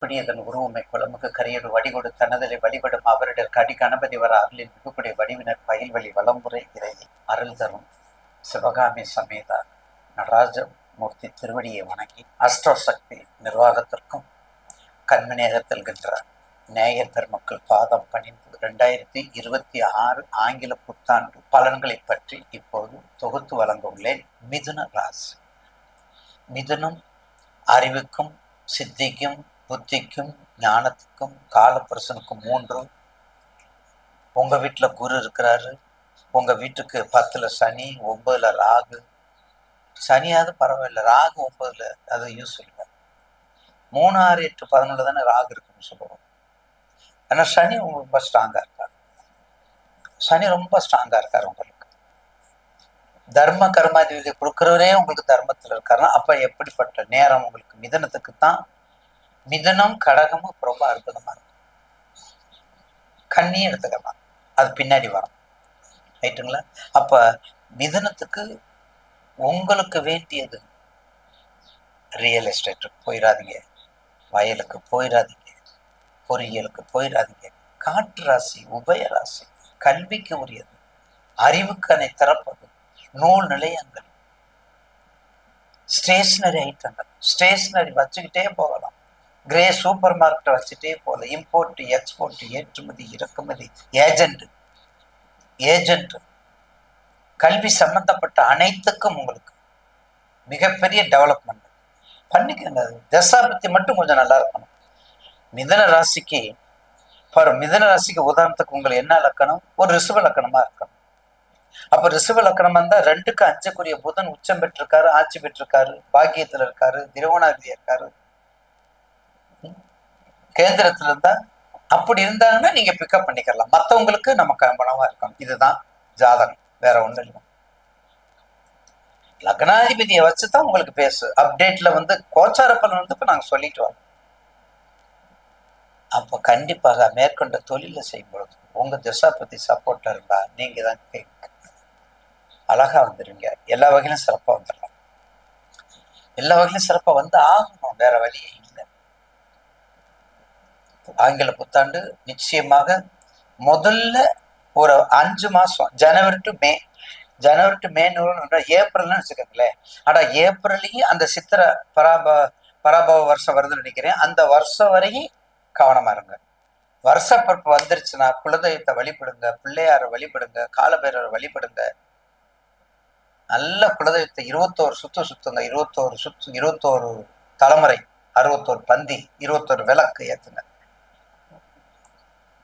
பிடியதன் உருவமை குளமுக்கு கரியடு வடிகொடு தனதலை வழிபடும் அவரிடர் கடி கணபதி வர அருளின் மிகுப்புடைய வடிவினர் பயில்வழி வளம்புரை இறையை அருள் தரும் சிவகாமி சமேதா நடராஜமூர்த்தி திருவடியை வணங்கி அஷ்டசக்தி நிர்வாகத்திற்கும் கண்மணியகத்தில்கின்ற நேயர் பெருமக்கள் பாதம் பணிந்து 2026 ஆங்கில புத்தாண்டு பலன்களை பற்றி இப்போது தொகுத்து வழங்க உள்ளேன். மிதுன ராசி. மிதுனம் அறிவுக்கும் சித்திக்கும் புத்திக்கும் ஞானத்துக்கும் காலப்புருஷனுக்கும் 3. உங்க வீட்டுல குரு இருக்கிறாரு. உங்க வீட்டுக்கு 10ல் சனி, 9ல் ராகு. சனியாவது பரவாயில்ல, ராகு 9ல் அது யூஸ் இல்லை. 3, 6, 8, 11 தானே ராகு இருக்குன்னு சொல்லுவோம். ஆனா சனி உங்களுக்கு ரொம்ப ஸ்ட்ராங்கா இருக்காரு. சனி ரொம்ப ஸ்ட்ராங்கா இருக்காரு. உங்களுக்கு தர்ம கர்மாதிபதி கொடுக்கிறவரே உங்களுக்கு தர்மத்துல இருக்காருன்னா அப்ப எப்படிப்பட்ட நேரம் உங்களுக்கு? மிதனத்துக்கு தான். மிதனம் கடகமும் ரொம்ப அற்புதமா இருக்கும். கண்ணியும் எடுத்துக்கலாம், அது பின்னாடி வரும். ரைட்டுங்களா? அப்ப மிதனத்துக்கு உங்களுக்கு வேண்டியது ரியல் எஸ்டேட்டுக்கு போயிடாதீங்க, வயலுக்கு போயிடாதீங்க, பொறியியலுக்கு போயிடாதீங்க. காற்று ராசி, உபய ராசி, கல்விக்கு உரியது, அறிவுக்கனை திறப்பது, நூல் நிலையங்கள், ஸ்டேஷனரி ஐட்டங்கள். ஸ்டேஷனரி வச்சுக்கிட்டே போகலாம். கிரே சூப்பர் மார்க்கெட்டை வச்சுட்டே போகல. இம்போர்ட் எக்ஸ்போர்ட், ஏற்றுமதி இறக்குமதி, ஏஜென்ட், கல்வி சம்பந்தப்பட்ட அனைத்துக்கும் உங்களுக்கு மிகப்பெரிய டெவலப்மெண்ட் பண்ணிக்கங்க. தசாபத்தி மட்டும் கொஞ்சம் நல்லா இருக்கணும். மிதன ராசிக்கு உதாரணத்துக்கு உங்களுக்கு என்ன லக்கணம்? ஒரு ரிஷப லக்கணமா இருக்கணும். அப்ப ரிஷப லக்கணம் வந்தா 2க்கு 5க்குரிய புதன் உச்சம் பெற்றிருக்காரு, ஆட்சி பெற்றிருக்காரு, பாக்கியத்துல இருக்காரு, திருவோணாதிபதியா இருக்காரு, கேந்திரத்துல இருந்தா. அப்படி இருந்தாங்கன்னா நீங்க பிக்கப் பண்ணிக்கலாம். மற்றவங்களுக்கு நம்ம கம்பனமா இருக்கணும். இதுதான் ஜாதகம், வேற ஒண்ணும் இல்லை. லக்னாதிபதியை வச்சுதான் உங்களுக்கு பேசு அப்டேட்ல கோச்சார பலன் இப்ப நாங்க சொல்லிட்டு வரோம். அப்ப கண்டிப்பாக மேற்கொண்ட தொழில செய்யும் பொழுது உங்க திசாபதி சப்போர்ட்ல இருந்தா நீங்க தான் அழகா வந்துருவீங்க. எல்லா வகையிலும் சிறப்பா வந்துடலாம். எல்லா வகையிலும் சிறப்பா ஆகணும், வேற வழியே இல்லை. ஆங்கில புத்தாண்டு நிச்சயமாக முதல்ல ஒரு 5 மாசம், ஜனவரி டு மே ஏப்ரல்னு வச்சுக்கோங்களேன். ஆனா ஏப்ரல்லையும் அந்த சித்திர பராபவ வருஷம் வருதுன்னு நினைக்கிறேன். அந்த வருஷம் வரையும் கவனமா இருங்க. வருஷப்பிறப்பு வந்துருச்சுன்னா குலதெய்வத்தை வழிபடுங்க, பிள்ளையார வழிபடுங்க, காலபைரவரை வழிபடுங்க. நல்ல குலதெய்வத்தை 21 சுத்துங்க. 21 தலைமுறை, 61 பந்தி, 21 விளக்கு ஏத்துங்க.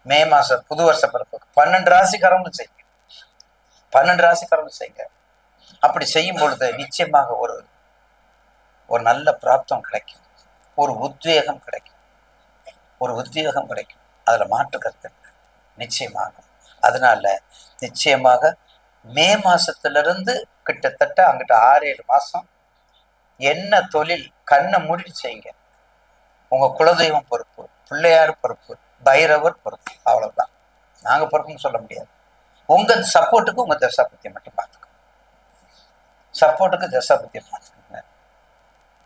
மே மாசம் புது வருஷ பிறப்புக்கு 12 ராசிக்காரங்களும் செய்யுங்க. 12 ராசிக்காரங்களும் செய்யுங்க. அப்படி செய்யும் பொழுது நிச்சயமாக ஒரு நல்ல பிராப்தம் கிடைக்கும், ஒரு உத்வேகம் கிடைக்கும். அதுல மாற்று கருத்து நிச்சயமாக. அதனால நிச்சயமாக மே மாசத்திலிருந்து கிட்டத்தட்ட அங்கிட்ட 6-7 மாசம் என்ன தொழில் கண்ணை மூடி செய்யுங்க. உங்க குலதெய்வம் பொறுப்பு, பிள்ளையார் பொறுப்பு, பைரவர் பொறுப்பு. அவ்வளவுதான். நாங்க பொறுப்புன்னு சொல்ல முடியாது. உங்க சப்போர்ட்டுக்கு உங்க தசாபத்தியை மட்டும் பார்த்துக்கோங்க.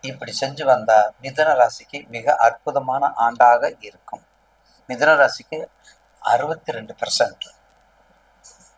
இப்படி செஞ்சு வந்தா மிதுன ராசிக்கு மிக அற்புதமான ஆண்டாக இருக்கும். மிதுன ராசிக்கு 62%